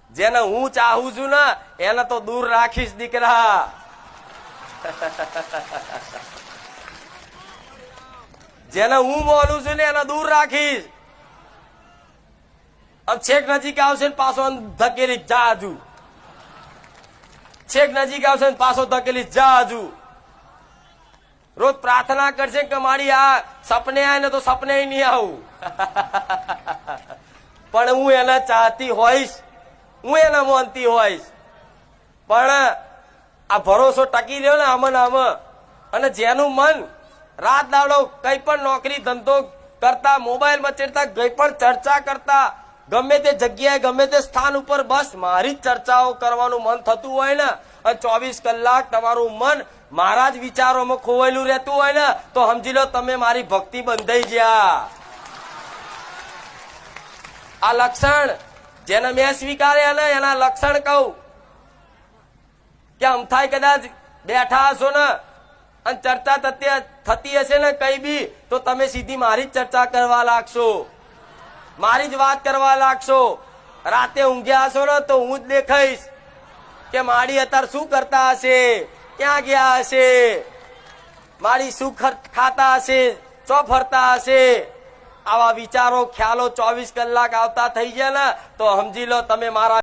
જેને હું ચાહું છું ને એને તો દૂર રાખીશ દીકરા. જેને હું બોલું છું ને એને દૂર રાખીશ. છેક નજીક આવશે ને પાછો ધકેલી જા હજુ. છેક નજીક આવશે ને પાછો ધકેલી જા હજુ. રોજ પ્રાર્થના કરશે કે મારી આ સપને આવે ને તો સપને નહીં આવું. પણ હું એને ચાહતી હોઈશ, હું એને માનતી હોઈશ. પણ આ ભરોસો ટકી રહ્યો ને આમાં ને આમાં. અને જેનું મન રાત દાડો કઈ પણ નોકરી ધંધો કરતા, મોબાઈલ મચેડતા, કઈ પણ ચર્ચા કરતા, ગમે તે જગ્યાએ ગમે તે સ્થાન ઉપર બસ મારી જ ચર્ચાઓ કરવાનું મન થતું હોય ને, અને 24 કલાક તમારું મન મારા જ વિચારોમાં ખોવાયેલું રહેતું હોય ને, તો સમજી લો તમે મારી ભક્તિ બંધાઈ ગયા. આ લક્ષણ જેને મેં સ્વીકાર્યા ને એના લક્ષણ કહું કે અમથાય કદાચ બેઠા હશો ને અને ચર્ચા થતી હશે ને કઈ બી, તો તમે સીધી મારી જ ચર્ચા કરવા લાગશો, મારી જ વાત કરવા લાગશો. રાતે ઊંઘ્યા હશો ને તો હું જ દેખાઈશ કે મારી અત્યારે શું કરતા હશે, ક્યાં ગયા હશે, મારી શું ખાતા હશે, ચો ફરતા હશે. આવા વિચારો ખ્યાલો 24 કલાક આવતા થઈ ગયા ને તો સમજી લો તમે મારા